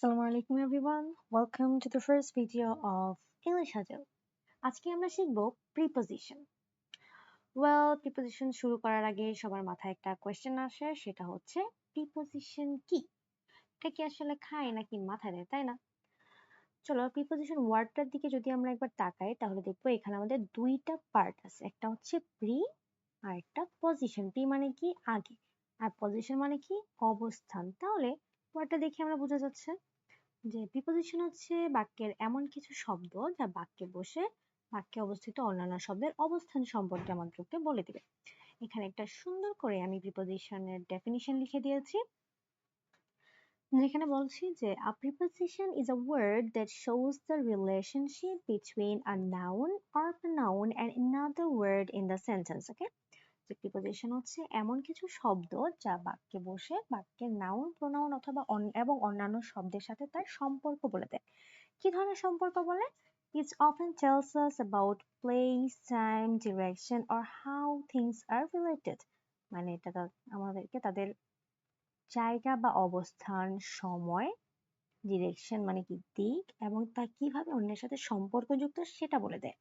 Assalamu alaikum everyone. Welcome to the first video of English Huddle. আজকে আমরা শিখব preposition. Preposition শুরু করার আগে সবার মাথায় একটা কোয়েশ্চেন আসে, সেটা হচ্ছে preposition কি? এটা কি আসলে খায় নাকি মাথায় দেয়, তাই না? চলো preposition ওয়ার্ডটার দিকে যদি আমরা একবার তাকাই তাহলে দেখবো এখানে আমাদের দুইটা পার্ট আছে। একটা হচ্ছে pre আর একটা position. pre মানে কি আগে, আর position মানে কি অবস্থান। তাহলে ওয়ার্ডটা দেখে আমরা বোঝা যাচ্ছে যে প্রিপোজিশন হচ্ছে বাক্যের এমন কিছু শব্দ যা বাক্যে বসে বাক্যে অবস্থিত অন্যান্য শব্দের অবস্থান সম্পর্কে আমাদেরকে বলে দিবে। এখানে একটা সুন্দর করে আমি প্রিপোজিশনের ডেফিনিশন লিখে দিয়েছি, যেখানে বলছি যে a preposition is a word that shows the relationship between a noun or pronoun and another word in the sentence. Okay, যে প্রিপোজিশন হচ্ছে এমন কিছু শব্দ যা বাক্যে বসে বাক্যের নাউন প্রোনাউন অথবা এবং অন্যান্য শব্দের সাথে তার সম্পর্ক বলে দেয়। কি ধরনের সম্পর্ক বলে? It often tells us about place, time, direction or how things are related. মানে এটা আমাদেরকে তাদের জায়গা বা অবস্থান, সময়, ডিরেকশন মানে কি দিক, এবং তা কিভাবে অন্যের সাথে সম্পর্কযুক্ত সেটা বলে দেয়।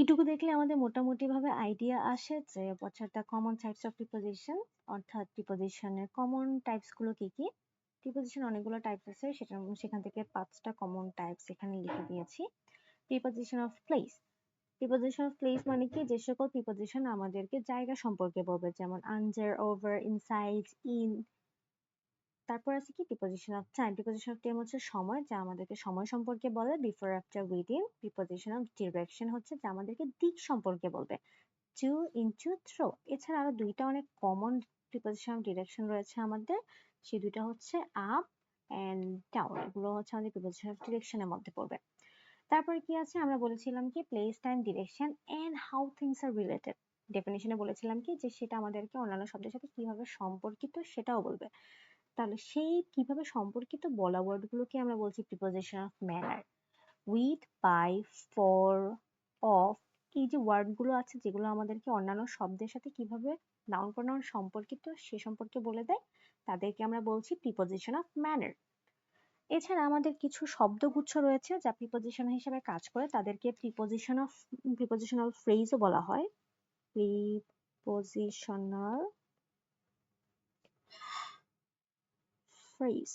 এইটুকু দেখলে আমাদের মোটামুটি ভাবে আইডিয়া আসে যে what are the common types of preposition, অর্থাৎ প্রিপোজিশনের কমন টাইপস গুলো কি কি। প্রিপোজিশন অনেকগুলো টাইপস আছে, সেখান থেকে 5টা কমন টাইপস এখানে লিখে দিয়েছি। Preposition of place. Preposition of place মানে কি, যে সকল প্রিপোজিশন আমাদেরকে জায়গা সম্পর্কে বলবে, যেমন আন্ডার, ওভার, ইনসাইড, ইন। তারপর আছে কি preposition of time. Preposition of time হচ্ছে সময়, যা আমাদেরকে সময় সম্পর্কে বলে। Before, after, within. Preposition of direction হচ্ছে যা আমাদেরকে দিক সম্পর্কে বলবে, টু, ইনটু, থ্রো। এছাড়া আরো দুইটা অনেক কমন প্রিপোজিশন অফ ডিরেকশন রয়েছে আমাদের, সেই দুইটা হচ্ছে আপ এন্ড ডাউন। এগুলো হচ্ছে আমাদের প্রিপোজিশন অফ ডিরেকশনের মধ্যে পড়বে। তারপরে কি আছে, আমরা বলেছিলাম কি place, time, direction and how things আর রিলেটেড। ডেফিনিশনে বলেছিলাম কি যে সেটা আমাদেরকে অন্যান্য শব্দের সাথে কিভাবে সম্পর্কিত সেটাও বলবে। তাহলে সেই কিভাবে সম্পর্কিত বলা ওয়ার্ডগুলোকে আমরা বলছি preposition of manner. With, by, for, of, এই যে ওয়ার্ডগুলো আছে যেগুলো আমাদেরকে অন্যান্য শব্দের সাথে কিভাবে নাউন প্রোনাউন সম্পর্কিত সে সম্পর্কে বলে দেয়, তাদেরকে আমরা বলছি প্রিপোজিশন অফ ম্যানার। এছাড়া আমাদের কিছু শব্দগুচ্ছ রয়েছে যা প্রিপোজিশন হিসেবে কাজ করে, তাদেরকে প্রিপোজিশনাল ফ্রেজও বলা হয়। Prepositional phrase.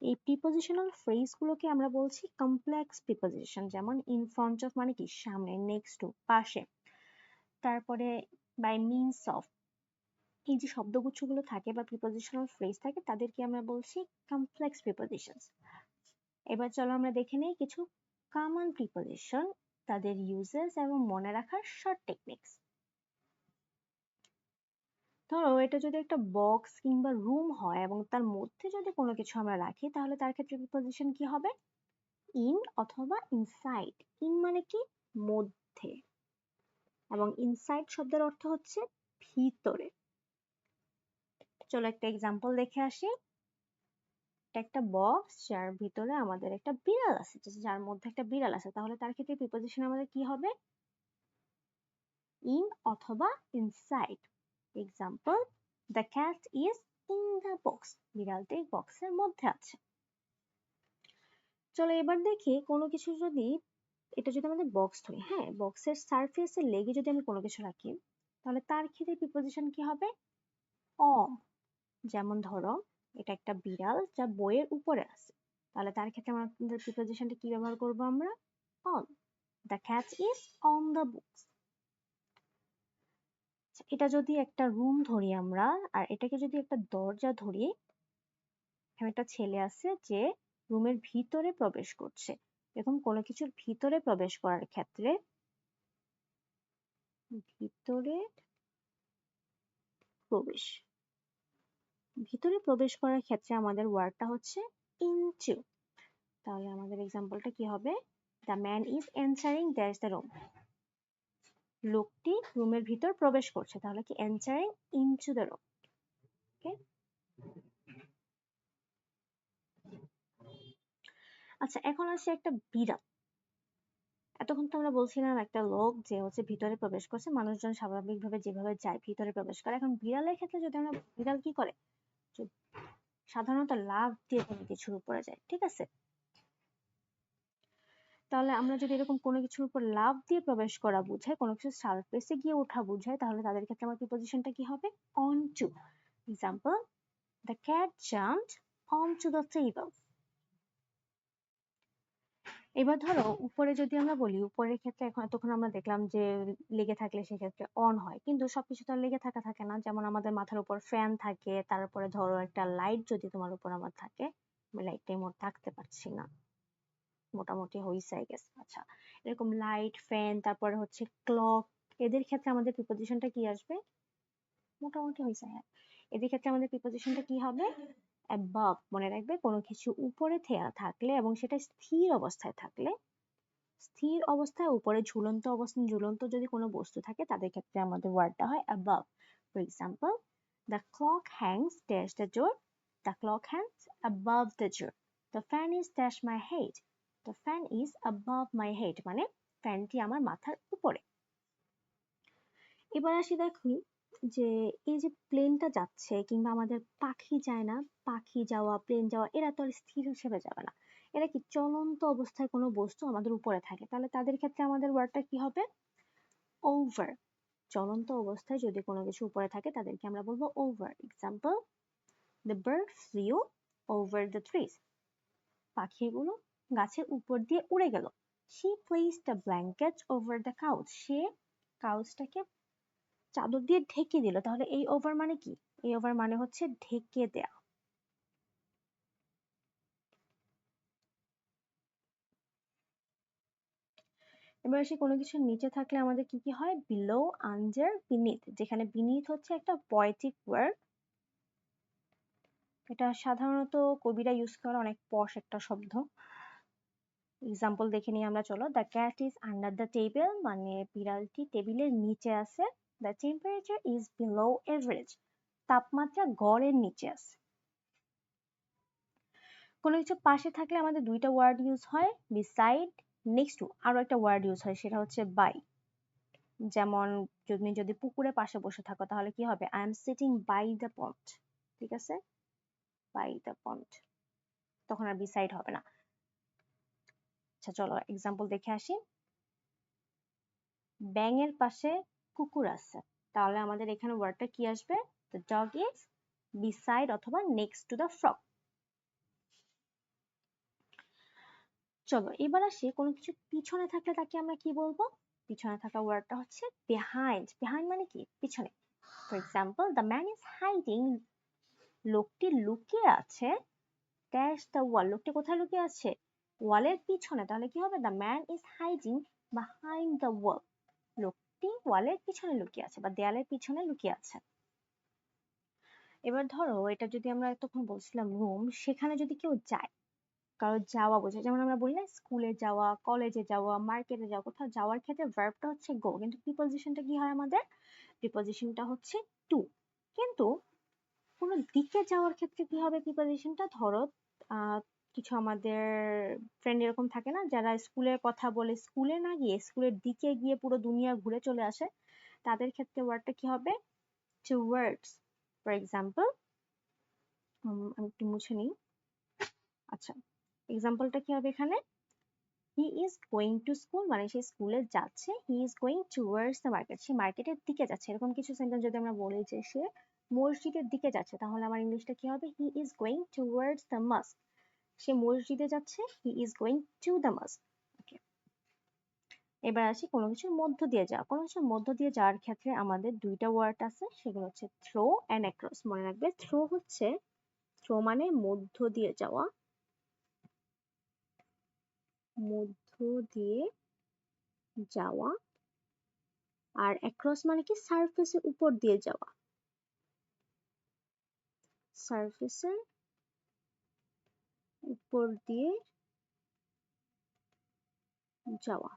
এই প্রিপোজিশনাল ফ্রেজ গুলোকে আমরা বলছি কমপ্লেক্স প্রিপোজিশন। যেমন ইন ফ্রন্ট অফ মানে কি সামনে, নেক্সট টু পাশে, তারপরে বাই মিনস অফ। এই যে শব্দগুচ্ছগুলো থাকে বা প্রিপোজিশনাল ফ্রেজ থাকে তাদেরকে আমরা বলছি কমপ্লেক্স প্রিপোজিশনস। এবার চলো আমরা দেখে নেই কিছু কমন প্রিপোজিশন, তাদের ইউজেস এবং মনে রাখার শর্ট টেকনিক্স। ধরো এটা যদি একটা বক্স কিংবা রুম হয় এবং তার মধ্যে যদি কোনো কিছু আমরা রাখি, তাহলে তার ক্ষেত্রে প্রিপোজিশন কি হবে? ইন অথবা ইনসাইড। ইন মানে কি মধ্যে, এবং ইনসাইড শব্দের অর্থ হচ্ছে ভিতরে। চলো একটা এক্সাম্পল দেখে আসি। এটা একটা বক্স যার ভিতরে আমাদের একটা বিড়াল আছে, যার মধ্যে একটা বিড়াল আছে, তাহলে তার ক্ষেত্রে প্রিপোজিশন আমাদের কি হবে? ইন অথবা inside. Example, the cat is in the box. বিড়ালটি বক্সের মধ্যে আছে। চলো এবার দেখি কোনো কিছু যদি, এটা যদি আমাদের বক্স ধরি, হ্যাঁ, বক্সের সারফেসে লেগে যদি আমি কোনো কিছু রাখি, তাহলে তার ক্ষেত্রে প্রিপোজিশন কি হবে? অন। যেমন ধরো এটা একটা বিড়াল যা বইয়ের উপরে আছে, তাহলে তার ক্ষেত্রে আমাদের প্রিপোজিশনটা কি ব্যবহার করব আমরা? On. The cat is on the books. এটা যদি একটা রুম ধরি আমরা, আর এটাকে যদি একটা দরজা ধরি, এখানে একটা ছেলে আছে যে রুমের ভিতরে প্রবেশ করছে। এরকম কোনো কিছুর ভিতরে প্রবেশ করার ক্ষেত্রে, ভিতরে প্রবেশ, ভিতরে প্রবেশ করার ক্ষেত্রে আমাদের ওয়ার্ডটা হচ্ছে ইনটু। তাহলে আমাদের এক্সাম্পলটা কি হবে? The man is entering the room. লোকটি রুমের ভিতর প্রবেশ করছে, তাহলে কি এন্টারিং ইনটু দ্য রুম। ওকে, আচ্ছা এখন আসছে একটা বিড়াল। এতক্ষণ তো আমরা বলছিলাম একটা লোক যে হচ্ছে ভিতরে প্রবেশ করছে, মানুষজন স্বাভাবিকভাবে যেভাবে যায় ভিতরে প্রবেশ করে। এখন বিড়ালের ক্ষেত্রে যদি আমরা, বিড়াল কি করে? সাধারণত লাফ দিয়ে কোনো কিছুর উপরে যায়, ঠিক আছে? তাহলে আমরা যদি এরকম কোনো কিছুর উপর লাফ দিয়ে প্রবেশ করা বোঝায়, কোনো কিছু সারফেসে গিয়ে ওঠা বোঝায়, তাহলে তাদের ক্ষেত্রে আমার প্রিপোজিশনটা কি হবে? onto. Example, the cat jumped onto the table. এবার ধরো উপরে যদি আমরা বলি, উপরের ক্ষেত্রে এখন এতক্ষণ আমরা দেখলাম যে লেগে থাকলে সেক্ষেত্রে অন হয়, কিন্তু সবকিছু তো আর লেগে থাকে না। যেমন আমাদের মাথার উপর ফ্যান থাকে, তারপরে ধরো একটা লাইট যদি তোমার উপর আমার থাকে, আমি লাইটটাই মোট থাকতে পারছি না, মোটামুটি হয়েছে আই গেস। আচ্ছা, এরকম লাইট, ফ্যান, তারপরে হচ্ছে ক্লক, এদের ক্ষেত্রে আমাদের প্রিপোজিশনটা কি আসবে? মোটামুটি হয়েছে, হ্যাঁ। এদের ক্ষেত্রে আমাদের প্রিপোজিশনটা কি হবে? above. মনে রাখবে, কোনো কিছু উপরে থাকলে এবং সেটা স্থির অবস্থায় থাকলে, স্থির অবস্থায় উপরে ঝুলন্ত যদি কোনো বস্তু থাকে, তাদের ক্ষেত্রে আমাদের ওয়ার্ডটা হয় above. For example, the clock hangs dash the door. The clock hangs above the door. The fan is dash my head. The fan is above my head. মানে ফ্যানটি আমার মাথার উপরে। এবার আসি, দেখি যে এই যে প্লেনটা যাচ্ছে কিংবা আমাদের পাখি যায় না, পাখি যাওয়া, প্লেন যাওয়া, এরা তো আর স্থির হিসেবে যাবে না, এরা কি চলন্ত অবস্থায় কোনো বস্তু আমাদের উপরে থাকে, তাহলে তাদের ক্ষেত্রে আমাদের ওয়ার্ডটা কি হবে? ওভার। চলন্ত অবস্থায় যদি কোনো কিছু উপরে থাকে তাদেরকে আমরা বলবো over. Example, the bird flew over the trees. পাখিগুলো গাছের উপর দিয়ে উড়ে গেল। she placed a blanket over the couch. সে কাউচটাকে চাদর দিয়ে ঢেকে দিল। তাহলে এই ওভার মানে কি? এই ওভার মানে হচ্ছে ঢেকে দেয়া। এবার আসি, কোনো কিছুর নিচে থাকলে আমাদের কি কি হয়? Below, under, beneath. যেখানে বিনিথ হচ্ছে একটা পয়েটিক ওয়ার্ড, এটা সাধারণত কবিরা ইউজ করে, অনেক পশ একটা শব্দ। এক্সাম্পল দেখে নিই আমরা, চলো। The cat is under the table, মানে বিড়ালটি টেবিলের নিচে আছে। The temperature is below average, তাপমাত্রা গড়ের নিচে আছে। কোনো কিছু পাশে থাকলে আমাদের দুইটা ওয়ার্ড ইউজ হয়, বিসাইড, নেক্সট টু, আরো একটা ওয়ার্ড ইউজ হয়, সেটা হচ্ছে বাই। যেমন তুমি যদি পুকুরের পাশে বসে থাকো তাহলে কি হবে? I am sitting by the pond, ঠিক আছে? বাই দ্য পন্ড, তখন আর বিসাইড হবে না। আচ্ছা চলো এক্সাম্পল দেখে আসি। ব্যাঙের পাশে কুকুর আছে, তাহলে আমাদের এখানে ওয়ার্ডটা কি আসবে? দ্য ডগ ইজ বিসাইড অথবা নেক্সট টু দ্য ফ্রগ। চলো এবার আসি, কোনো কিছু পিছনে থাকলে তাকে আমরা কি বলবো? পিছনে থাকা ওয়ার্ডটা হচ্ছে behind. behind মানে কি? পিছনে। For example, the man is hiding, লোকটি লুকিয়ে আছে, ড্যাশ দ্য ওয়াল, লোকটি কোথায় লুকিয়ে আছে? ওয়ালের পিছনে। তাহলে কি হবে? The man is hiding behind the wall, লোকটি ওয়ালের পিছনে লুকিয়ে আছে বা দেয়ালের পিছনে লুকিয়ে আছে। এবার ধরো এটা যদি আমরা তখন বলছিলাম রুম, সেখানে যদি কেউ যায়, কারো যাওয়া বোঝায়, যেমন আমরা বলি না স্কুলে যাওয়া, কলেজে যাওয়া, মার্কেটে যাওয়া, কোথাও যাওয়ার ক্ষেত্রে ভার্বটা হচ্ছে গো, কিন্তু প্রিপোজিশনটা কি হয় আমাদের? প্রিপোজিশনটা হচ্ছে টু। কিন্তু কোনো দিকে যাওয়ার ক্ষেত্রে কি হবে প্রিপোজিশনটা? ধরো কিছু আমাদের ফ্রেন্ড এরকম থাকে না যারা স্কুলের কথা বলে, স্কুলে না গিয়ে স্কুলের দিকে গিয়ে পুরো দুনিয়া ঘুরে চলে আসে, তাদের ক্ষেত্রে ওয়ার্ডটা কি হবে? টুয়ার্ডস। ফর এক্সাম্পল, আমি একটু মুছে নিই। আচ্ছা, এক্সাম্পলটা কি হবে এখানে? He is going to school, মানে সে স্কুলে যাচ্ছে। He is going towards the market, সে মার্কেটের দিকে যাচ্ছে। এরকম কিছু সেন্টেন্স যদি আমরা বলি যে সে মসজিদের দিকে যাচ্ছে, তাহলে আমার ইংলিশটা কি হবে? He is going towards the mosque, সে মসজিদে যাচ্ছে। He is going to the mosque. Okay, এবার আসি কোনো কিছুর মধ্য দিয়ে যাওয়া। কোনো কিছুর মধ্য দিয়ে যাওয়ার ক্ষেত্রে আমাদের দুইটা ওয়ার্ড আছে, সেগুলো হচ্ছে থ্রো অ্যান্ড অ্যাক্রস। মনে রাখবে, থ্রো হচ্ছে, থ্রো মানে মধ্য দিয়ে যাওয়া, মধ্য দিয়ে যাওয়া, আর অ্যাক্রস মানে কি? সারফেসের উপর দিয়ে যাওয়া, সারফেসের উপর দিয়ে যাওয়া।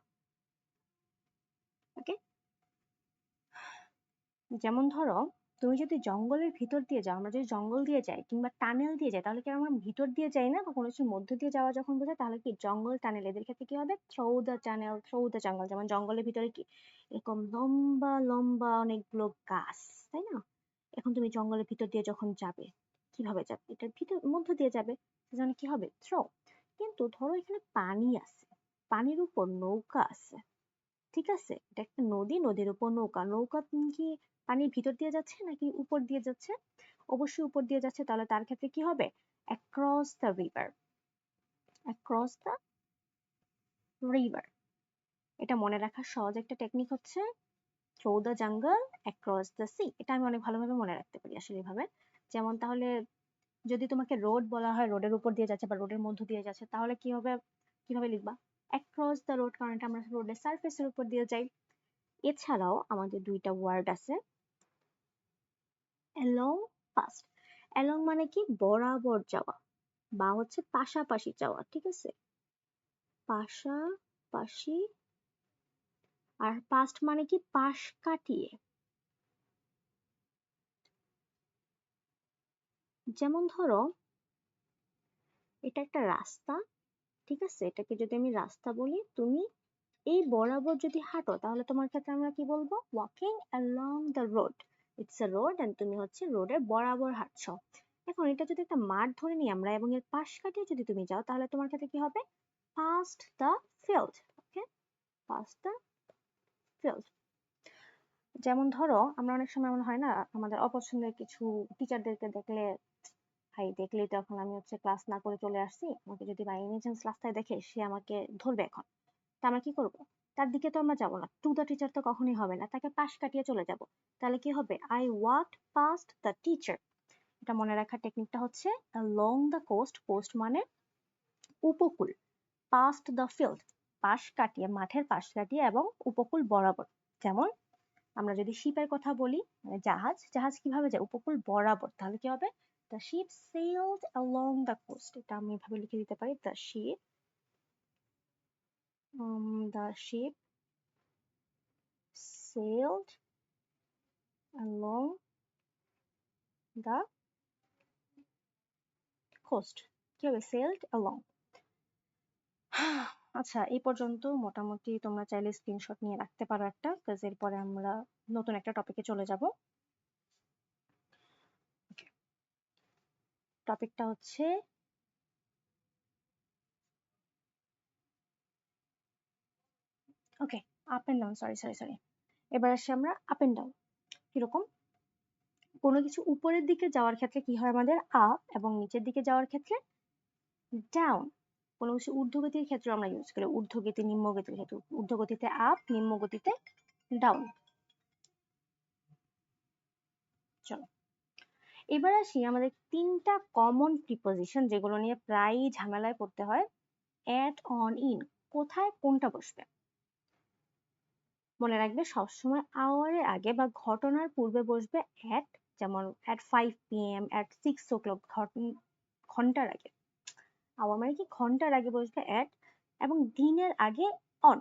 ওকে, যেমন ধরো তুমি যদি জঙ্গলের ভিতর দিয়ে যাও, আমরা যদি জঙ্গল দিয়ে যাই কিংবা টানেল দিয়ে যাই, তাহলে কি আমরা ভিতর দিয়ে যাই না? কোনো কিছুর মধ্য দিয়ে যাওয়া যখন বোঝায়, তাহলে কি জঙ্গল, টানেল, এদের ক্ষেত্রে কি হবে? Through the tunnel, through the jungle. যেমন জঙ্গলের ভিতরে কি এরকম লম্বা লম্বা অনেকগুলো গাছ, তাই না? এখন তুমি জঙ্গলের ভিতর দিয়ে যখন যাবে, কি কিভাবে যাবে, এটার মধ্য দিয়ে যাবে, সেজন্য কি হবে থ্রো। কিন্তু ধরো এখানে পানি আছে, পানির উপর নৌকা আছে, ঠিক আছে, এটা একটা নদী, নদীর উপর নৌকা, নৌকা কি পানির ভিতর দিয়ে যাচ্ছে নাকি উপর দিয়ে যাচ্ছে? অবশ্যই উপর দিয়ে যাচ্ছে, তাহলে তার ক্ষেত্রে কি হবে across the river, across the river. এটা মনে রাখার সহজ একটা টেকনিক হচ্ছে through the jungle across the sea. এটা আমি অনেক ভালোভাবে মনে রাখতে পারি আসলে এভাবে। যেমন তাহলে যদি তোমাকে রোড বলা হয়, রোডের উপর দিয়ে যাচ্ছে বা রোডের মধ্য দিয়ে যাচ্ছে, তাহলে কি হবে, কিভাবে লিখবা অ্যাক্রস দ্য রোড, কারণ এটা আমরা রোডের সারফেসের উপর দিয়ে যাই। এছাড়াও আমাদের দুইটা ওয়ার্ড আছে অ্যালং, পাস্ট। অ্যালং মানে কি বরাবর যাওয়া বা হচ্ছে পাশাপাশি যাওয়া, ঠিক আছে, পাশাপাশি। আর পাস্ট মানে কি পাশ কাটিয়ে। যেমন ধরো এটা একটা রাস্তা, ঠিক আছে, এটাকে যদি আমি রাস্তা বলি, তুমি এই বরাবর যদি হাঁটো তাহলে তোমার ক্ষেত্রে আমরা কি বলবো walking along the road, it's a road and তুমি হচ্ছে রোডের বরাবর হাঁটছো। এখন এটা যদি একটা মাঠ ধরে নিই আমরা এবং এর পাশ কাটিয়ে যদি তুমি যাও তাহলে তোমার ক্ষেত্রে কি হবে past the field, okay, past the field। যেমন ধরো আমরা অনেক সময় এমন হয় না, আমাদের অপছন্দের কিছু টিচারদেরকে দেখলে, ভাই দেখলেই তো এখন আমি হচ্ছে ক্লাস না করে চলে আসছি, আমাকে যদি বাই এনি চান্স রাস্তায় দেখে সে আমাকে ধরবে এখন, তা আমরা কি করব, তার দিকে তো আমরা যাব না, টু দ্য টিচার তো কখনোই হবে না, তাকে পাশ কাটিয়ে চলে যাব। তাহলে কি হবে I walked past the teacher. এটা মনে রাখার টেকনিকটা হচ্ছে along the coast, কোস্ট মানে উপকূল, পাস্ট দ্য ফিল্ড পাশ কাটিয়ে, মাঠের পাশ কাটিয়ে এবং উপকূল বরাবর। যেমন আমরা যদি শিপের কথা বলি, মানে জাহাজ, জাহাজ কিভাবে যায় উপকূল বরাবর, তাহলে কি হবে the ship sailed along the coast। এটা আমি এভাবে লিখে দিতে পারি the ship sailed along the coast। কি হবে sailed along। আচ্ছা, এই পর্যন্ত মোটামুটি তোমরা চাইলে স্ক্রিনশট নিয়ে রাখতে পারো একটা, কাজ এরপরে আমরা নতুন একটা টপিকে চলে যাব। টপিকটা হচ্ছে okay up and down, sorry. এবার আসি আমরা আপ এন্ড ডাউন। কিরকম, কোনো কিছু উপরের দিকে যাওয়ার ক্ষেত্রে কি হয় আমাদের আপ, এবং নিচের দিকে যাওয়ার ক্ষেত্রে ডাউন। কোনো কিছু ঊর্ধ্বগতির ক্ষেত্রে আমরা ইউজ করি ঊর্ধ্বগতি, নিম্নগতির ক্ষেত্রে ঊর্ধ্বগতিতে আপ, নিম্নগতিতে ডাউন। চলো এবার আসি আমাদের তিনটা কমন প্রিপোজিশন যেগুলো নিয়ে প্রায়ই ঝামেলায় পড়তে হয়। অ্যাট, অন, ইন, কোথায় কোনটা বসবে। মনে রাখবে সবসময় আওয়ারের আগে বা ঘটনার পূর্বে বসবে অ্যাট, যেমন অ্যাট 5 PM, অ্যাট 6 o'clock, ঘন্টার আগে। আওয়ার মানে কি ঘন্টার আগে বসবে অ্যাট, এবং দিনের আগে অন।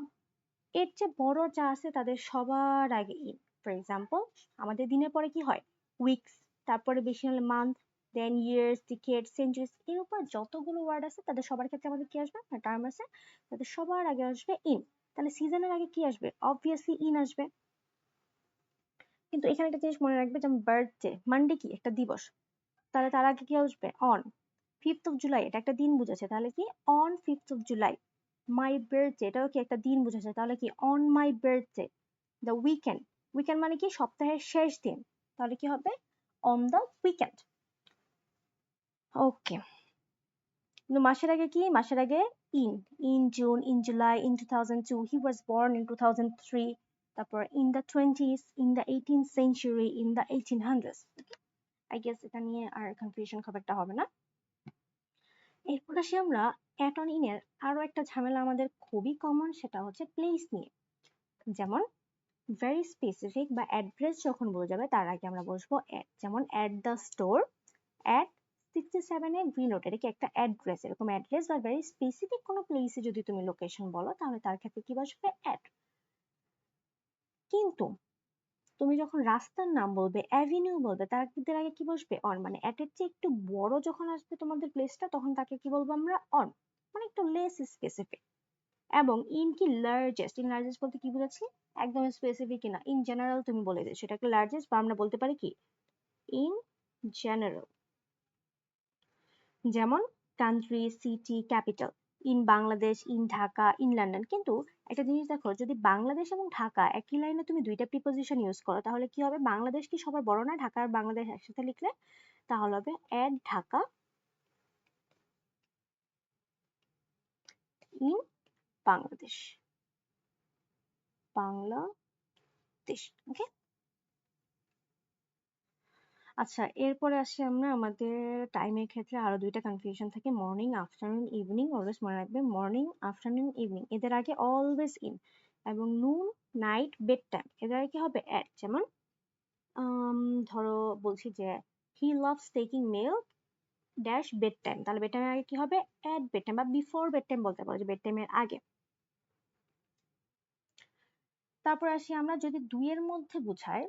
এর চেয়ে বড় যা আছে তাদের সবার আগে ইন। ফর এক্সাম্পল আমাদের দিনের পরে কি হয় উইকস, তারপরে বেশি হলে মান্থ, দেন ইয়ার্স, ডিকেড, সেঞ্চুরিজ, এর উপর যতগুলো ওয়ার্ড আছে তাদের সবার ক্ষেত্রে আমাদের কি আসবে, টার্ম আছে, তাদের সবার আগে আসবে ইন। তাহলে সিজনের আগে কি আসবে অবভিয়াসলি ইন আসবে। কিন্তু এখানে একটা জিনিস মনে রাখবে, যেমন বার্থডে, মানডে কি একটা দিবস, তাহলে তার আগে কি আসবে অন। 5th of July এটা একটা দিন বুঝাচ্ছে, তাহলে কি on 5th of July। My birthday এটাও কি একটা দিন বুঝাচ্ছে, তাহলে কি on my birthday. The weekend, weekend মানে কি সপ্তাহের শেষ দিন, তাহলে কি হবে অন দ্য উইকেন্ড। ওকে, কিন্তু মাসের আগে কি, মাসের আগে in, in June, in July, in 2002, he was born in 2003, তারপর in the 20s, in the 18th century, in the 1800s। I guess এটা নিয়ে আর কনফিউশন খুব একটা হবে না। এরপর আসি আমরা অ্যাট, অন, ইন এর আরো একটা ঝামেলা আমাদের খুবই কমন, সেটা হচ্ছে প্লেস নিয়ে। যেমন ভেরি স্পেসিফিক বা অ্যাড্রেস যখন বোঝাবে তার আগে আমরা বসবো অ্যাট, যেমন at the store, at 67 a green road, এটা কি একটা অ্যাড্রেস, এরকম অ্যাড্রেস বা ভেরি স্পেসিফিক কোনো প্লেসে যদি তুমি লোকেশন বলো তাহলে তার ক্ষেত্রে কি বসবে অ্যাট। কিন্তু তুমি যখন রাস্তার নাম বলবে, অ্যাভিনিউ বলবে, তার আগে কি বসবে অন, মানে অ্যাটের চেয়ে একটু বড় যখন আসবে তোমাদের প্লেসটা তখন তাকে কি বলবো আমরা অন, মানে একটু লেস স্পেসিফিক। এবং ইন কি লার্জেস্ট, ইন লার্জেস্ট বলতে কি বুঝাচ্ছি একদম স্পেসিফিক না, ইন জেনারেল তুমি বলে দিচ্ছ এটাকে লার্জেস্ট, বা আমরা বলতে পারি কি ইন জেনারেল। যেমন country, city, capital, in Bangladesh, in Dhaka, in London. কিন্তু একটা জিনিস দেখো, যদি বাংলাদেশ এবং ঢাকা একই লাইনে তুমি দুইটা প্রিপোজিশন ইউজ করো, তাহলে কি হবে? বাংলাদেশ কি সবার বড় না? ঢাকা আর বাংলাদেশ একসাথে লিখলে তাহলে হবে অ্যাট ঢাকা ইন বাংলাদেশ, বাংলাদেশ। ওকে, আচ্ছা এরপরে আসি আমরা আমাদের টাইমের ক্ষেত্রে আরো দুইটা কনফিউশন থাকে, মর্নিং, আফটারনুন, ইভিনিং। অলওয়েজ মনে রাখবে মর্নিং, আফটারনুন, ইভিনিং এদের আগে অলওয়েজ ইন, এবং নুন, নাইট, বেড টাইম এদের আগে কি হবে? অ্যাট। যেমন ধরো বলছি যে he loves taking milk dash bed time, তাহলে বেড টাইমের আগে কি হবে? অ্যাট বেড টাইম বা বিফোর বেড টাইম বলতে পারো, যে বেড টাইমের আগে। তারপর আসি আমরা, যদি দুইয়ের মধ্যে বোঝায়,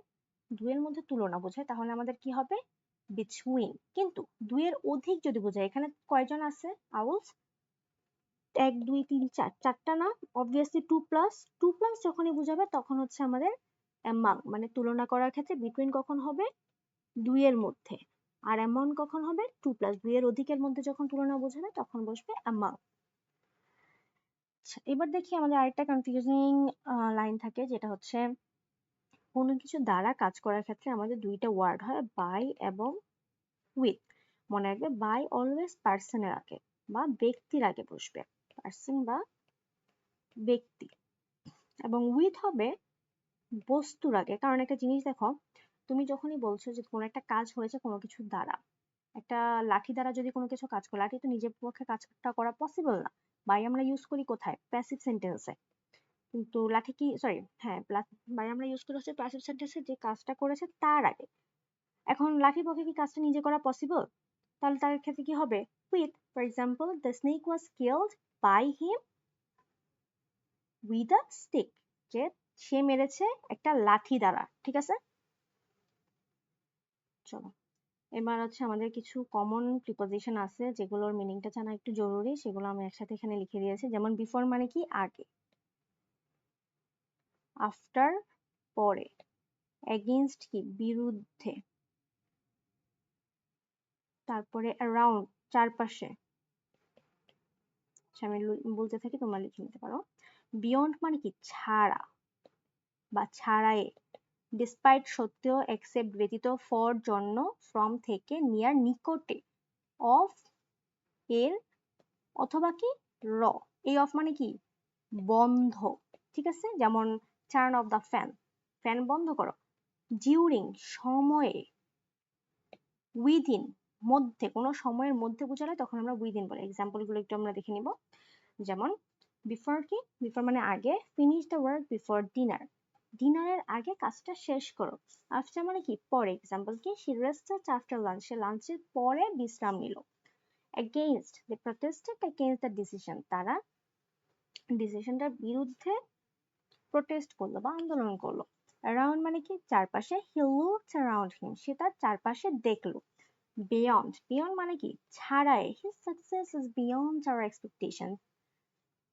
দুইয়ের মধ্যে তুলনা বোঝায়, তাহলে আমাদের কি হবে? বিটুইন। কিন্তু দুইয়ের অধিক যদি বোঝায়, এখানে কয়জন আছে আউলস? 1 2 3 4, চারটা না? অবভিয়াসলি টু প্লাস যখনই বোঝাবে তখন হচ্ছে আমাদের অ্যামাং, মানে তুলনা করার ক্ষেত্রে বিটুইন কখন হবে? দুইয়ের মধ্যে। আর অ্যামাং কখন হবে? Two plus. দুইয়ের অধিকের মধ্যে যখন তুলনা বোঝাবে তখন বসবে অ্যামাং। আচ্ছা, এবার দেখি আমাদের আরেকটা কনফিউজিং লাইন থাকে, যেটা হচ্ছে কোনো কিছু দ্বারা কাজ করার ক্ষেত্রে আমাদের দুইটা ওয়ার্ড হয়, বাই এবং উইথ। মনে রাখবে বাই অলওয়েজ পার্সনের আগে বা ব্যক্তির আগে বসবে, পার্সন বা ব্যক্তি। এবং উইথ হবে বস্তুর আগে। কারণ একটা জিনিস দেখো, তুমি যখনই বলছো যে কোনো একটা কাজ হয়েছে কোনো কিছুর দ্বারা, একটা লাঠি দ্বারা যদি কোনো কিছু কাজ করে, লাঠি তো নিজের পক্ষে কাজটা করা পসিবল না। বাই আমরা ইউজ করি কোথায়? প্যাসিভ সেন্টেন্সে। কিন্তু লাঠি কি, সরি, হ্যাঁ, বাই আমরা ইউজ করি হচ্ছে প্যাসিভ সেন্টেন্সে, যে কাজটা করেছে তার আগে। এখন লাঠির পক্ষে কি কাজটা নিজে করা পসিবল? তাহলে তার ক্ষেত্রে কি হবে? With. For example, the snake was killed by him with a stick, যে সে মেরেছে একটা লাঠি দ্বারা। ঠিক আছে, চলো এবার হচ্ছে আমাদের কিছু কমন প্রিপোজিশন আছে যেগুলোর মিনিংটা জানা একটু জরুরি, সেগুলো আমি একসাথে এখানে লিখে দিয়েছি। যেমন বিফোর মানে কি? আগে। আফটার পরে। এগেইনস্ট কি? বিরুদ্ধে। তারপরে অ্যারাউন্ড চারপাশে। আচ্ছা, আমি বলতে থাকি, তোমরা লিখে নিতে পারো। বিয়ন্ড মানে কি? ছাড়া বা ছাড়ায়ে। ডিসপাইট সত্ত্বেও, এক্সেপ্ট ব্যতীত, ফর জন্য, ফ্রম থেকে, নিয়ার নিকটে, অফ এর, অথবা কি র। এই অফ মানে কি? বন্ধ। ঠিক আছে, যেমন turn off the fan, fan বন্ধ করো। ডিউরিং সময়ে, উইদিন মধ্যে, কোনো সময়ের মধ্যে বোঝালে তখন আমরা উইদিন বলি। এক্সাম্পল গুলো একটু আমরা দেখে নিব। যেমন বিফোর কি? বিফোর মানে আগে। Finish the work before dinner, ডিনারের আগে কাজটা শেষ করো। আফটার মানে কি? পরে। এক্সাম্পল কি? শি রেস্টেড আফটার লাঞ্চ, সে লাঞ্চের পরে বিশ্রাম নিল। Against, they protested against the decision, তারা ডিসিশনটার বিরুদ্ধে প্রোটেস্ট করলো বা আন্দোলন করলো। অ্যারাউন্ড মানে কি? চারপাশে। হি লুকড অ্যারাউন্ড হিম, সে তার চারপাশে দেখলো। বিয়ন্ড, বিয়ন্ড মানে কি? ছাড়াই। His success is beyond our expectation,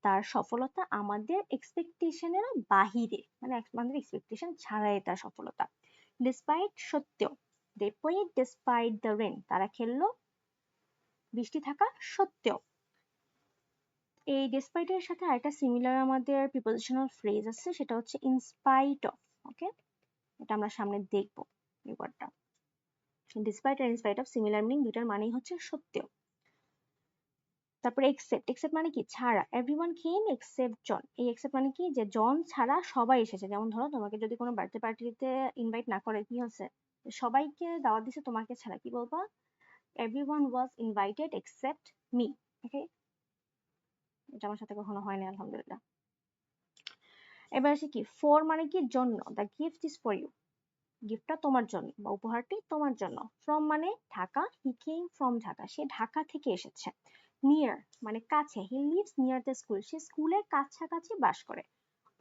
তার সফলতা আমাদের এক্সপেকটেশনেরও বাহিরে, মানে আমাদের এক্সপেকটেশন ছাড়াই তার সফলতা। ডিসপাইট সত্ত্বেও, they played despite the rain, তারা খেললো বৃষ্টি থাকা সত্ত্বেও। এই ডিসপাইট এর সাথে আরেকটা সিমিলার আমাদের প্রিপোজিশনাল ফ্রেজ আছে, সেটা হচ্ছে ইন স্পাইট অফ। ওকে, এটা আমরা সামনে দেখবো এই ওয়ার্ডটা। ডিসপাইট আর ইনস্পাইট অফ সিমিলার মিনিং, দুটার মানেই হচ্ছে সত্ত্বেও। তারপরে এক্সেপ্ট, এক্সেপ্ট মানে কি? ছাড়া। এভরিওয়ান কেম এক্সেপ্ট জন, এই এক্সেপ্ট মানে কি? যে জন ছাড়া সবাই এসেছে। যেমন ধরো তোমাকে যদি কোনো বার্থডে পার্টিতে ইনভাইট না করে, কি হচ্ছে? সবাইকে দাওয়াত দিছে, তোমাকে ছাড়া। কি বলবা? Everyone was invited except me. Okay, এটা আমার সাথে কখনো হয়নি আলহামদুলিল্লাহ। এবার আসি কি? ফর মানে কি? জন্য। The gift is for you, গিফটটা তোমার জন্য বা উপহারটি তোমার জন্য। ফ্রম মানে Dhaka, he came from Dhaka, সে ঢাকা থেকে এসেছে। নিয়ার মানে কাছে, he lives near the school, সে স্কুলের কাছাকাছি বাস করে।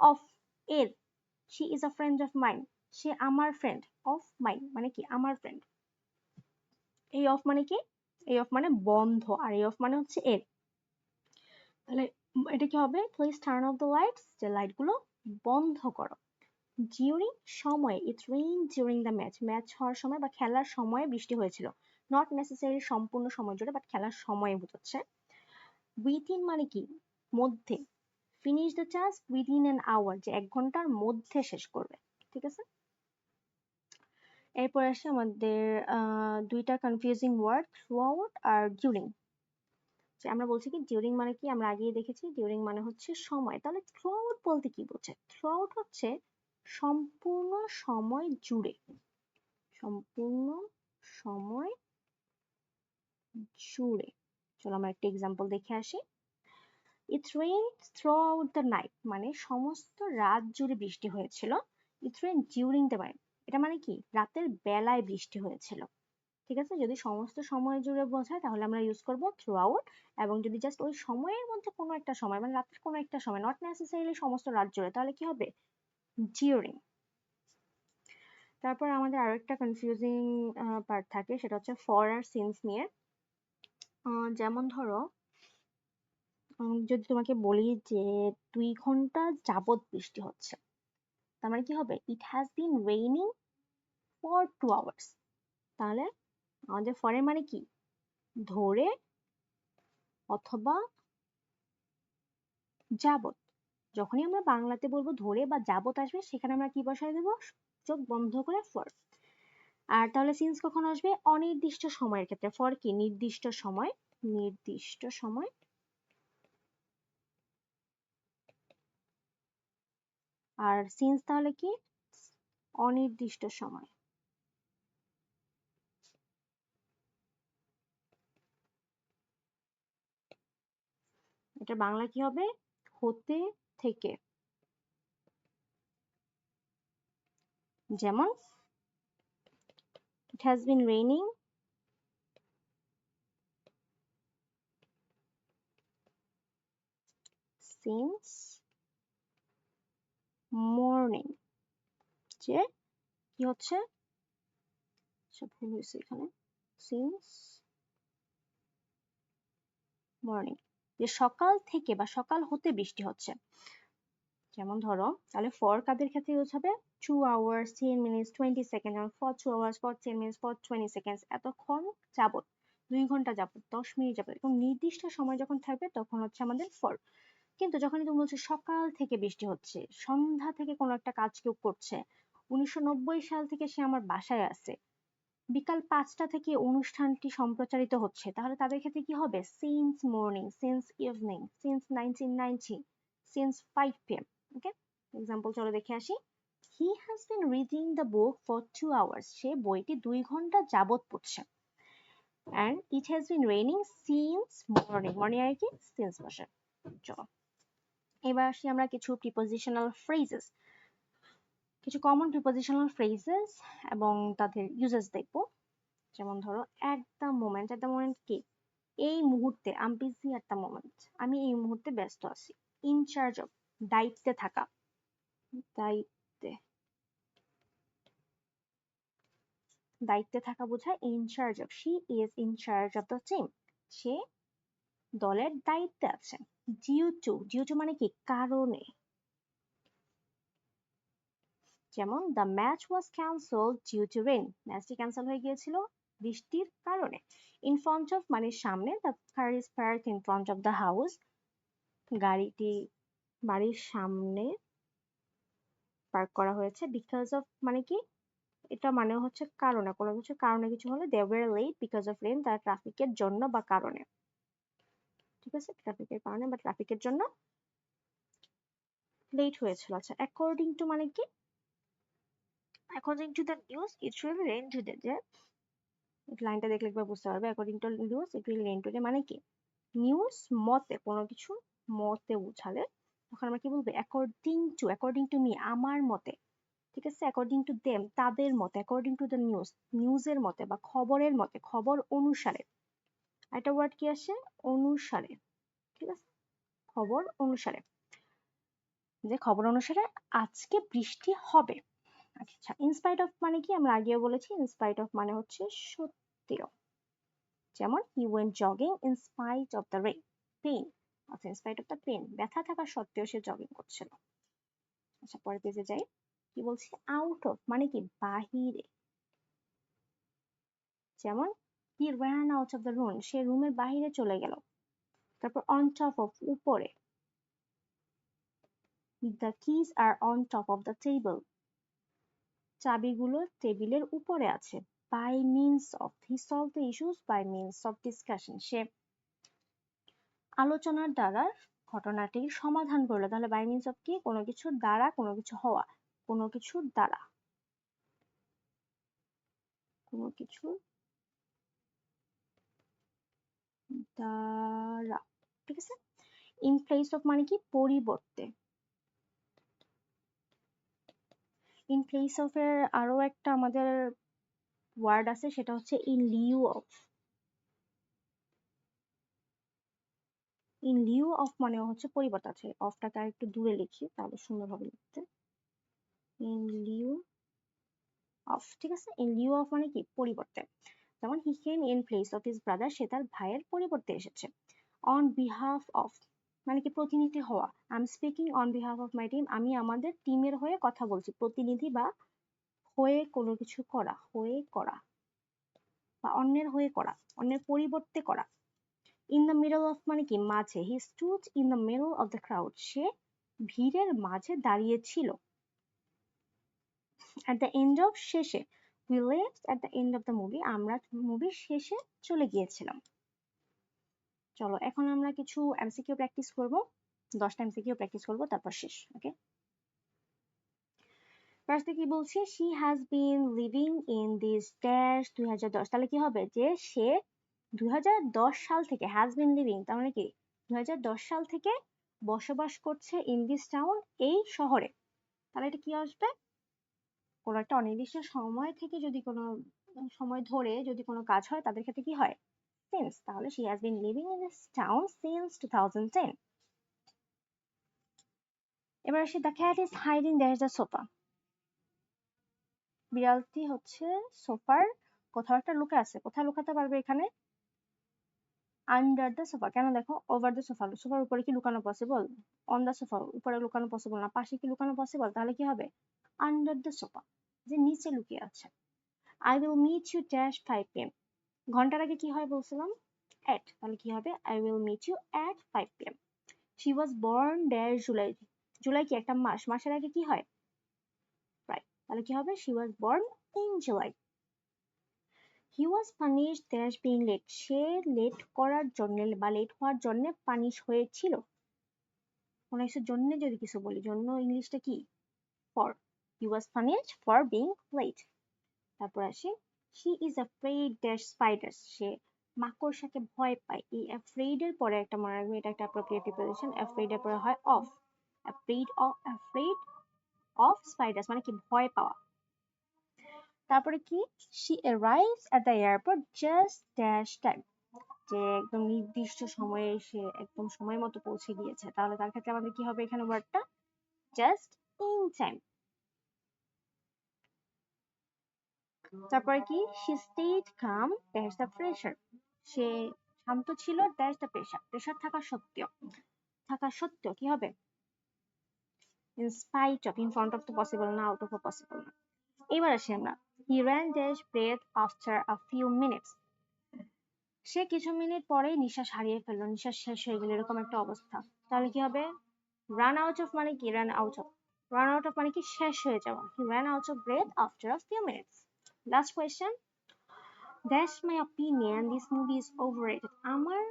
অফ এর, she is a friend of mine, সে আমার ফ্রেন্ড। অফ মাইন মানে কি? আমার ফ্রেন্ড। এই অফ মানে কি? এই অফ মানে বন্ধ, আর এই অফ মানে হচ্ছে এর। তাহলে এটা কি হবে? Please turn off the lights, যে লাইট গুলো বন্ধ করো। ডিউরিং সময়, ইট rain during the match, match হওয়ার সময় বা খেলার সময় বৃষ্টি হয়েছিল। নট নেসেসারি সম্পূর্ণ সময় জুড়ে, বাট খেলার সময় বোঝাচ্ছে। উইথিন মানে কি মধ্যে, finish the task within an hour, যে 1 ঘন্টার মধ্যে শেষ করবে। ঠিক আছে, এরপর আসে আমাদের দুইটা কনফিউজিং ওয়ার্ড, থ্রু আউট আর ডিউরিং। যে আমরা বলছি কি ডিউরিং মানে কি, আমরা আগেই দেখেছি ডিউরিং মানে হচ্ছে সময়, তাহলে থ্রু আউট বলতে কি বোঝে? থ্রু আউট হচ্ছে সম্পূর্ণ সময় জুড়ে, সম্পূর্ণ সময় জুড়ে। চলো আমরা একটা এক্সাম্পল দেখে আসি। It rained throughout the night মানে সমস্ত রাত জুড়ে বৃষ্টি হয়েছিল। It rained during the night, এটা মানে কি রাতের বেলায় বৃষ্টি হয়েছিল। ঠিক আছে, যদি সমস্ত সময় জুড়ে বোঝায় তাহলে আমরা ইউজ করব থ্রু আউট, এবং যদি জাস্ট ওই সময়ের মধ্যে কোনো একটা সময় মানে রাতের কোনো একটা সময়, নট নেসেসারিলি সমস্ত রাত জুড়ে, তাহলে কি হবে ডিউরিং। তারপর আমাদের আরো একটা কনফিউজিং পার্ট থাকে, সেটা হচ্ছে ফর আর সিন্স নিয়ে। যেমন ধরো যদি তোমাকে বলি যে 2 ঘন্টা যাবত বৃষ্টি হচ্ছে, তার মানে কি হবে it has been raining for 2 hours. তাহলে আমাদের ফরের মানে কি ধরে অথবা যাবত। যখনই আমরা বাংলাতে বলবো ধরে বা যাবত আসবে, সেখানে আমরা কি বসায় দেবো চোখ বন্ধ করে ফর। আর তাহলে সিন্স কখন আসবে অনির্দিষ্ট সময়ের ক্ষেত্রে, ফর কি নির্দিষ্ট সময়, নির্দিষ্ট সময়। আর সিন্স তাহলে কি অনির্দিষ্ট সময়। এটা বাংলা কি হবে হতে থেকে। যেমন it has been raining since morning, যে কি হচ্ছে সব ভুল হয়েছে এখানে, since morning যে সকাল থেকে বা সকাল হতে বৃষ্টি হচ্ছে। যেমন ধরো তাহলে ফর কাদের ক্ষেত্রে ইউজ হবে 2 hours 10 minutes 20 seconds, এবং for 2 hours for 10 minutes for 20 seconds, এতক্ষণ যাবত 2 ঘন্টা যাবত 10 মিনিট যাবত, এবং নির্দিষ্ট সময় যখন থাকবে তখন হচ্ছে আমাদের ফর। কিন্তু যখনই তুমি বলছো সকাল থেকে বৃষ্টি হচ্ছে, সন্ধ্যা থেকে কোনো একটা কাজ কেউ করছে, 1990 সাল থেকে সে আমার বাসায় আছে, বিকাল 5টা থেকে অনুষ্ঠানটি সম্প্রচারিত হচ্ছে, তাহলে তাদের ক্ষেত্রে কি হবে since morning, since evening, since 1990, since 5 PM। ওকে, এক্সাম্পল চলো দেখে আসি। He has been reading the book for 2 hours, সে বইটি 2 ঘন্টা যাবত পড়ছে। and it has been raining since morning, morning আর কি সিন্স বসে। চলো এবার আসি আমরা কিছু প্রিপোজিশনাল ফ্রেজেস, কিছু কমন প্রিপোজিশনাল ফ্রেজেস এবং তাদের ইউজেস দেখবো। যেমন ধরো at the moment, at the moment কি এই মুহূর্তে, I'm busy at the moment, আমি এই মুহূর্তে ব্যস্ত আছি। in charge of দায়িত্বে থাকা, দায়িত্বে, দায়িত্বে থাকা বোঝায় in charge of, she is in charge of the team, সে দলের দায়িত্বে আছে। due to মানে কি কারণে, যেমন the match was cancelled due to rain, ম্যাচটি ক্যান্সেল হয়ে গিয়েছিল বৃষ্টির কারণে। in front of মানে সামনে, the car is parked in front of the house, গাড়িটি বাড়ির সামনে পার্ক করা হয়েছে। because of মানে কি এটা মানে হচ্ছে কারণে, কোনো কিছু কারণে কিছু হলে they were late because of rain, তার ট্রাফিকের জন্য বা কারণে। ঠিক আছে, ট্রাফিকের কারণে বা ট্রাফিকের জন্য লেট হয়েছিল। আচ্ছা according to মানে কি according to the news it will rain today, যে লাইনটা দেখলে একবার বুঝতে পারবে according to news it will rain today মানে কি নিউজ মতে, কোনো কিছু মতে বোঝালে তখন আমরা কি বলবো according to me আমার মতে। ঠিক আছে, according to them তাদের মতে, according to the news নিউজের মতে বা খবরের মতে, খবর অনুসারে। একটা ওয়ার্ড কি আসে অনুসারে। ঠিক আছে, খবর অনুসারে, যে খবর অনুসারে আজকে বৃষ্টি হবে। আচ্ছা ইনস্পাইট অফ মানে কি আমরা আগেও বলেছি ইনস্পাইট অফ মানে হচ্ছে সত্ত্বেও। যেমন he went jogging in spite of the pain, আচ্ছা in spite of the pain ব্যথা থাকা সত্ত্বেও সে জগিং করছিল। আচ্ছা পরের পেজে যাই, কি বলছি আউট অফ মানে কি বাহিরে। যেমন he ran out of the room, সে রুমের বাইরে চলে গেল। তারপর on top of, উপরে, the keys are on top of the table, চাবিগুলো টেবিলের উপরে আছে। by means of, he solved the issues by means of discussion, সে আলোচনার দ্বারা ঘটনাটির সমাধান করলো। তাহলে by means of কি, কোনো কিছুর দ্বারা, কোনো কিছু হওয়া, কোনো কিছুর দ্বারা, কোনো কিছুর দ্বারা, ঠিক আছে। in place of মানে কি, পরিবর্তে। in place of এর আরো একটা আমাদের ওয়ার্ড আছে, সেটা হচ্ছে in lieu of। in lieu of মানে হচ্ছে পরিবর্তে আছে, অফটাকে আর একটু দূরে লিখি তাহলে সুন্দরভাবে লিখতে। in lieu of, ঠিক আছে। in lieu of মানে কি, পরিবর্তে। যেমন he came in place of his brother, সে তার ভাইয়ের পরিবর্তে এসেছে। on behalf of মানে কি, প্রতিনিধি হওয়া। I'm speaking on behalf of my team, আমি আমাদের টিমের হয়ে কথা বলছি। প্রতিনিধি বা হয়ে কোনো কিছু করা, হয়ে করা বা অন্যের হয়ে করা, অন্যের পরিবর্তে করা। in the middle of মানে কি, মাঝে। he stood in the middle of the crowd, সে ভিড়ের মাঝে দাঁড়িয়ে ছিল। at the end of, শেষে। we left at the end of the movie, আমরা মুভির শেষে চলে গিয়েছিলাম। চলো এখন আমরা কিছু এমসিকিউ প্র্যাকটিস করব, 10টা এমসিকিউ প্র্যাকটিস করব, তারপর শেষ। ওকে, ফার্স্টে কি বলছি, she has been living in this dash 2010, তাহলে কি হবে, যে সে 2010 সাল থেকে, has been living তার মানে কি 2010 সাল থেকে বসবাস করছে in this town, এই শহরে। তাহলে এটা কি আসবে, কোনো একটা অনির্দিষ্ট সময় থেকে যদি কোনো সময় ধরে যদি কোনো কাজ হয়, তাদের ক্ষেত্রে কি হয়, since। তাহলে she has been living in this town since 2010। এবার আসি, the cat is hiding there the sofa, বিড়ালটি হচ্ছে সোফার কোথাও একটা লুকে আছে। কোথায় লুকাতে পারবে এখানে, আন্ডার দ্য সোফা। কেন দেখো, ওভার দ্য সোফা, সোফার উপরে কি লুকানো পসিবল, অন দ্য সোফা উপরে লুকানো পসিবল না, পাশে কি লুকানো পসিবল, তাহলে কি হবে, আন্ডার দ্য সোফা, যে নিচে লুকিয়ে আছে। I will meet you dash 5 p.m, ঘন্টার আগে কি হয় বলছিলাম, at, তাহলে কি হবে, I will meet you at 5 p.m. She was born dash July, July কি একটা মাস, মাসের আগে কি হয়, right, তাহলে কি হবে, she was born in July. He was punished dash being late, say late করার জন্য বা লেট হওয়ার জন্য পানিশ হয়েছিল। কোনো কিছুর জন্য যদি কিছু বলি, জন্য ইংলিশটা কি, for, he was punished for being late। তারপর আসি, she is afraid dash spiders, সে মাকড়সাকে ভয় পায়। এই afraid এর পরে একটা মনে রাখবে, এটা একটা appropriate preposition, afraid এর পরে হয় of, afraid of spiders মানে কি, ভয় পাওয়া। তারপরে কি, she arrives at the airport just dash time, যে একদম নির্দিষ্ট সময়ে সে একদম সময় মতো পৌঁছে গিয়েছে। তাহলে তার ক্ষেত্রে আমাদের কি হবে এখানে ওয়ার্ডটা, just in time। তারপরে কি, she stayed calm there's the pressure, সে শান্ত ছিল there's the pressure, প্রেশার থাকা সত্ত্বেও কি হবে, in spite of, in front of তো পসিবল না, out of ও পসিবল না। এবার আসি আমরা, he ran dash breath after a few minutes, সে কিছু মিনিট পরেই নিঃশ্বাস হারিয়ে ফেললো, নিঃশ্বাস শেষ হয়ে গেল, এরকম একটা অবস্থা। তাহলে কি হবে, run out of মানে কি, run out of মানে কি, শেষ হয়ে যাওয়া। he ran out of breath after a few minutes। Last question, that's my opinion this movie is overrated, আমার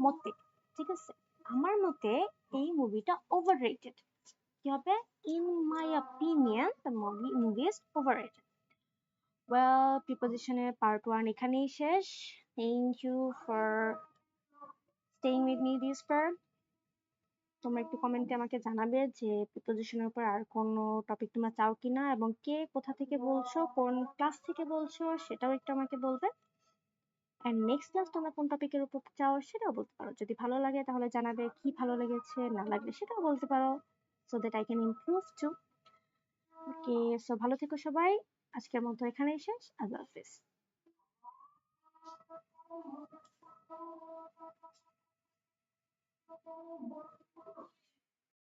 মতে, ঠিক আছে, আমার মতে এই মুভিটা overrated। কি হবে, in my opinion the movie is overrated। well, preposition এর part 1 এখানেই শেষ। thank you for staying with me this far। তোমরা একটু কমেন্টে আমাকে জানাবে যে প্রিপোজিশনের উপর আর কোনো টপিক তোমরা চাও কিনা, এবং কে কোথা থেকে বলছো, কোন ক্লাস থেকে বলছো, সেটাও একটু আমাকে বলবে। এন্ড নেক্সট ক্লাস তোমরা কোন টপিকের উপর চাও সেটাও বলতে পারো। যদি ভালো লাগে তাহলে জানাবে, কি ভালো লেগেছে, না লাগলে সেটাও বলতে পারো, so that I can improve too. Okay, so ভালো থেকো সবাই, আজকের মতো এখানেই শেষ। আল্লাহ হাফেজ।